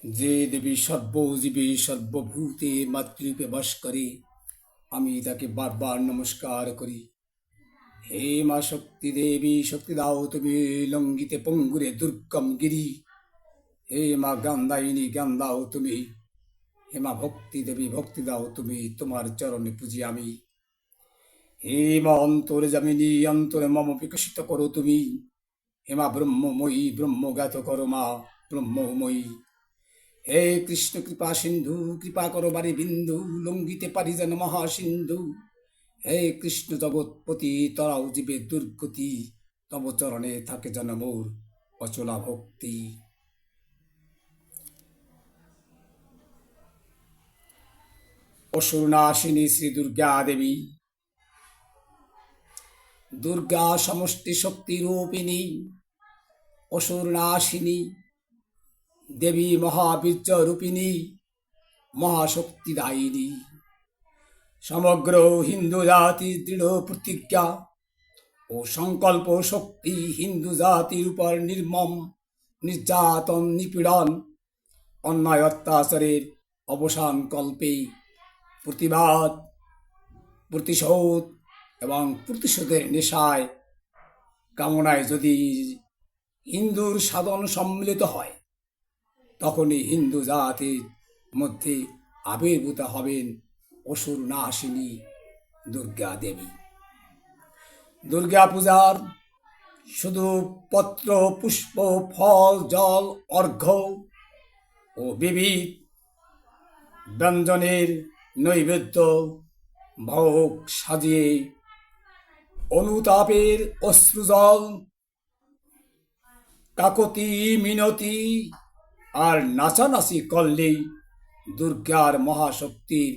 যে দেবী সর্বজীবে সর্বভূতে মাতৃরূপে বাস করে, আমি তাকে বারবার নমস্কার করি। হে মা শক্তি দেবী, শক্তি দাও তুমি লঙ্ঘিতে পঙ্গুরে দুর্গম গিরি। হে মা জ্ঞানদায়িনী, জ্ঞান দাও তুমি। হে মা ভক্তি দেবী, ভক্তি দাও তুমি, তোমার চরণে পুজি আমি। হে মা অন্তরে যামিনী, অন্তরে মম বিকশিত করো তুমি। হে মা ব্রহ্মময়ী, ব্রহ্মজ্ঞাত করো মা ব্রহ্মময়ী। হে কৃষ্ণ কৃপা সিন্ধু, কৃপা করো বারি বিন্দু, লঙ্ঘিতে পারি যেন মহাসিন্ধু। হে কৃষ্ণ জগৎপতি, তরাও জীবে দুর্গতি, তব চরণে থাকে যেন মোর অচলা ভক্তি। অসুরনাশিনী শ্রী দুর্গা দেবী, দুর্গা সমষ্টি শক্তি রূপিণী, অসুরনাশিনী দেবী মহাবীর্য রূপিণী, মহাশক্তিদায়িনী। সমগ্র হিন্দু জাতির দৃঢ় প্রতিজ্ঞা ও সংকল্প শক্তি হিন্দু জাতির উপর নির্মম নির্যাতন, নিপীড়ন, অন্যায় অত্যাচারের অবসান কল্পে প্রতিবাদ, প্রতিশোধ এবং প্রতিশোধের নেশায় কামনায় যদি হিন্দুর সাধন সম্মিলিত হয়, তখনই হিন্দু জাতির মধ্যে আবির্ভূত হবেন অসুর নাশিনী দুর্গা দেবী। দুর্গা পূজার শুধু পত্র, পুষ্প, ফল, জল, অর্ঘ্য ও বিবিধ ব্যঞ্জনের নৈবেদ্য ভোগ সাজিয়ে অনুতাপের অশ্রুজল, কাকতি মিনতি আর নাচানাচি করলেই দুর্গার মহাশক্তির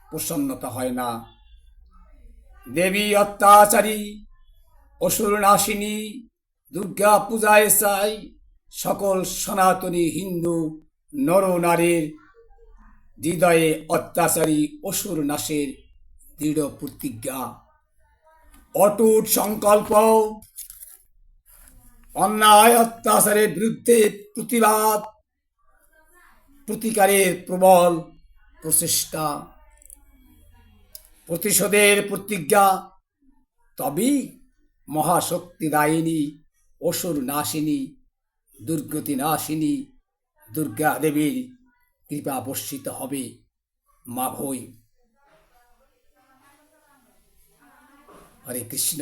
প্রসন্নতা হয় না। দেবী অত্যাচারী অসুর নাশিনী দুর্গা পূজায় চাই সকল সনাতনী হিন্দু নর নারীর হৃদয়ে অত্যাচারী অসুর নাশের দৃঢ় প্রতিজ্ঞা, অটুট সংকল্প, অন্যায় অত্যাচারের বিরুদ্ধে প্রতিবাদ, প্রতিকারের প্রবল প্রচেষ্টা, প্রতিশোধের প্রতিজ্ঞা। তবেই মহাশক্তিদায়িনী অসুর নাশিনী দুর্গতি নাশিনী দুর্গা দেবীর কৃপা বর্ষিত হবে মাভৈ। হরে কৃষ্ণ।